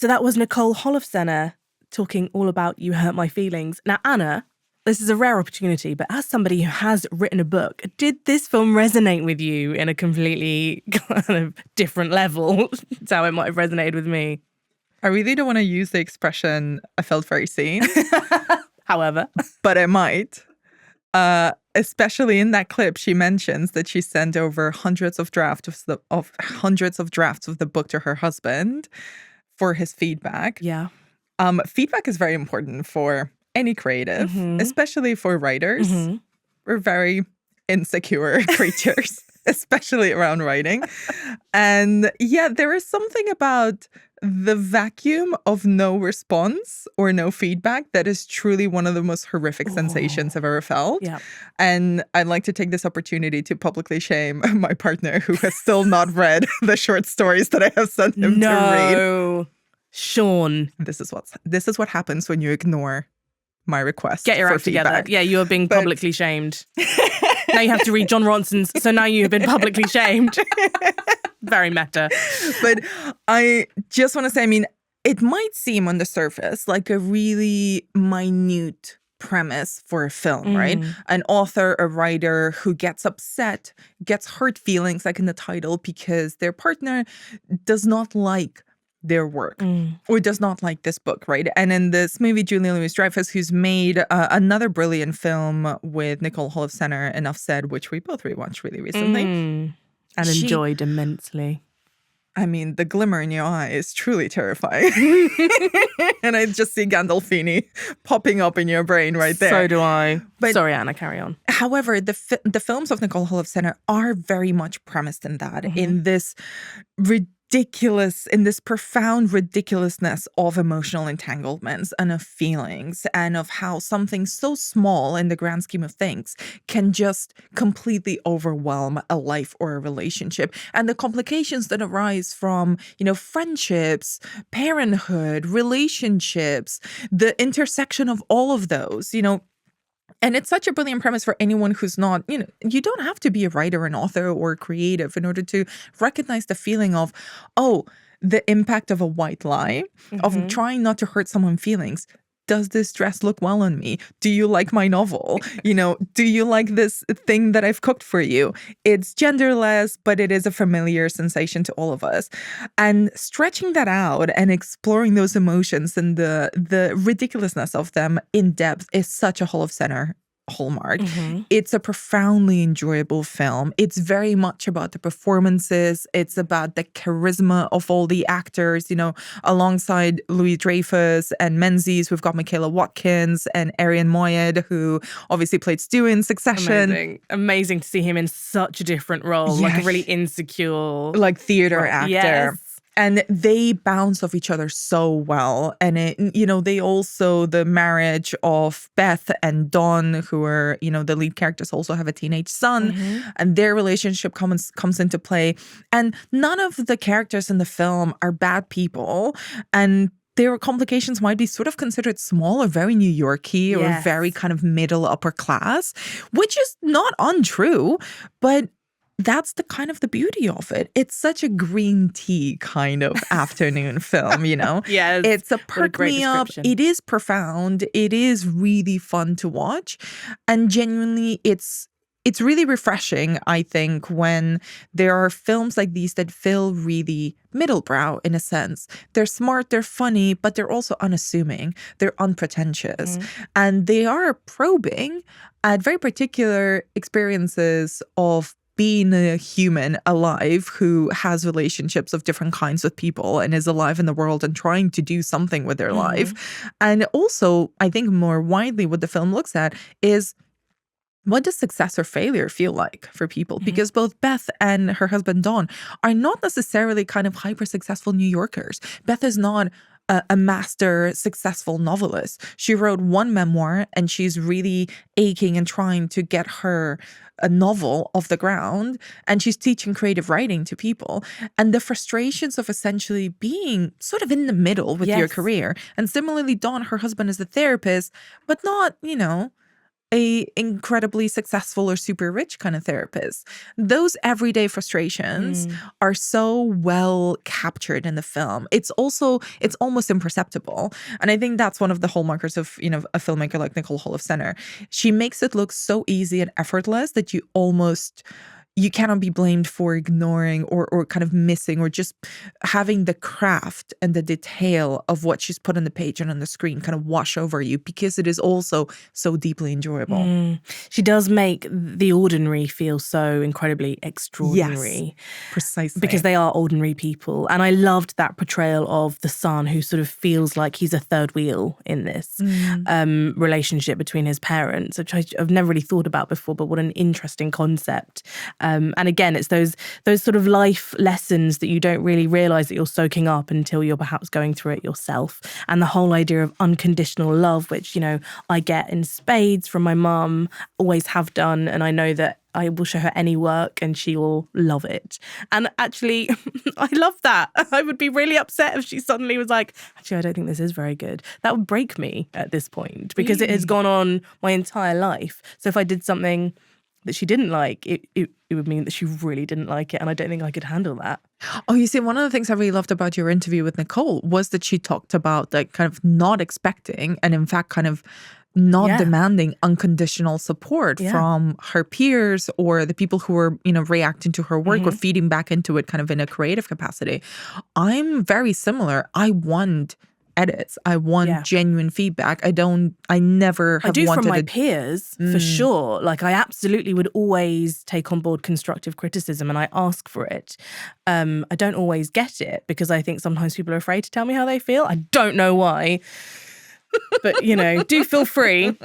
So that was Nicole Holofcener talking all about You Hurt My Feelings. Now, Anna, this is a rare opportunity, but as somebody who has written a book, did this film resonate with you in a completely kind of different level to how it might have resonated with me? I really don't want to use the expression, I felt very seen. However. But I might. Especially in that clip, she mentions that she sent over hundreds of drafts of the book to her husband for his feedback. Yeah. Feedback is very important for any creative, especially for writers. We're very insecure creatures, especially around writing. And yeah, there is something about the vacuum of no response or no feedback that is truly one of the most horrific sensations I've ever felt. Yeah. And I'd like to take this opportunity to publicly shame my partner who has still not read the short stories that I have sent him to read. No, Sean. This is what happens when you ignore my request. Get your for act feedback. together. Yeah, you are being publicly shamed. Now you have to read John Ronson's. So now you have been publicly shamed. Very meta. But I just want to say, I mean, it might seem on the surface like a really minute premise for a film, right? An author, a writer who gets upset, gets hurt feelings, like in the title, because their partner does not like their work or does not like this book, right? And in this movie, Julia Louis-Dreyfus, who's made another brilliant film with Nicole Holofcener, Enough Said, which we both rewatched really recently. And enjoyed immensely. I mean, the glimmer in your eye is truly terrifying. And I just see Gandolfini popping up in your brain right there. So do I. But, sorry, Anna, carry on. However, the films of Nicole Holofcener are very much premised in that, in this profound ridiculousness of emotional entanglements and of feelings and of how something so small in the grand scheme of things can just completely overwhelm a life or a relationship. And the complications that arise from, friendships, parenthood, relationships, the intersection of all of those, And it's such a brilliant premise for anyone who's not, you don't have to be a writer, an author, or a creative in order to recognize the feeling of, the impact of a white lie, of trying not to hurt someone's feelings. Does this dress look well on me? Do you like my novel? Do you like this thing that I've cooked for you? It's genderless, but it is a familiar sensation to all of us. And stretching that out and exploring those emotions and the ridiculousness of them in depth is such a Holofcener hallmark. It's a profoundly enjoyable film. It's very much about the performances. It's about the charisma of all the actors, alongside Louis Dreyfus and Menzies. We've got Michaela Watkins and Arian Moayed, who obviously played Stu in Succession. Amazing to see him in such a different role, like a really insecure, like theater actor. Yes. And they bounce off each other so well. And they also, the marriage of Beth and Don, who are, the lead characters, also have a teenage son, and their relationship comes into play. And none of the characters in the film are bad people. And their complications might be sort of considered small or very New York-y or very kind of middle upper class, which is not untrue, but that's the kind of the beauty of it. It's such a green tea kind of afternoon film, Yes. It's a perk me up. It is profound. It is really fun to watch. And genuinely, it's really refreshing, I think, when there are films like these that feel really middlebrow in a sense. They're smart, they're funny, but they're also unassuming. They're unpretentious. And they are probing at very particular experiences of being a human alive who has relationships of different kinds with people and is alive in the world and trying to do something with their life. And also, I think more widely what the film looks at is, what does success or failure feel like for people? Because both Beth and her husband Don are not necessarily kind of hyper successful New Yorkers. Beth is not a master successful novelist. She wrote one memoir and she's really aching and trying to get a novel off the ground, and she's teaching creative writing to people. And the frustrations of essentially being sort of in the middle with your career. And similarly, Dawn, her husband, is a therapist, but not, a incredibly successful or super rich kind of therapist. Those everyday frustrations are so well captured in the film. It's almost imperceptible. And I think that's one of the hallmarks of, a filmmaker like Nicole Holofcener. She makes it look so easy and effortless that you cannot be blamed for ignoring or kind of missing or just having the craft and the detail of what she's put on the page and on the screen kind of wash over you, because it is also so deeply enjoyable. She does make the ordinary feel so incredibly extraordinary. Yes, precisely. Because they are ordinary people. And I loved that portrayal of the son who sort of feels like he's a third wheel in this relationship between his parents, which I've never really thought about before, but what an interesting concept. And again, it's those sort of life lessons that you don't really realize that you're soaking up until you're perhaps going through it yourself. And the whole idea of unconditional love, which, I get in spades from my mum, always have done. And I know that I will show her any work and she will love it. And actually, I love that. I would be really upset if she suddenly was like, actually, I don't think this is very good. That would break me at this point, because it has gone on my entire life. So if I did something that she didn't like, it would mean that she really didn't like it. And I don't think I could handle that. Oh, you see, one of the things I really loved about your interview with Nicole was that she talked about like kind of not expecting and in fact kind of not demanding unconditional support from her peers or the people who were, reacting to her work or feeding back into it kind of in a creative capacity. I'm very similar. I want edits. I want genuine feedback. I never have wanted from my peers, for sure. Like, I absolutely would always take on board constructive criticism and I ask for it. I don't always get it because I think sometimes people are afraid to tell me how they feel. I don't know why. But, do feel free.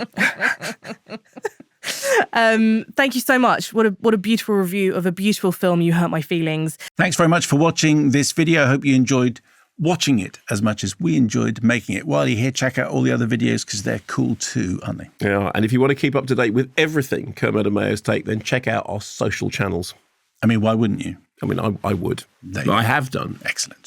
Thank you so much. What a beautiful review of a beautiful film, You Hurt My Feelings. Thanks very much for watching this video. I hope you enjoyed watching it as much as we enjoyed making it. While you're here, check out all the other videos because they're cool too, aren't they? Yeah, and if you want to keep up to date with everything Kermode and Mayo's take, then check out our social channels. I mean, why wouldn't you? I mean, I would. I have done. Excellent.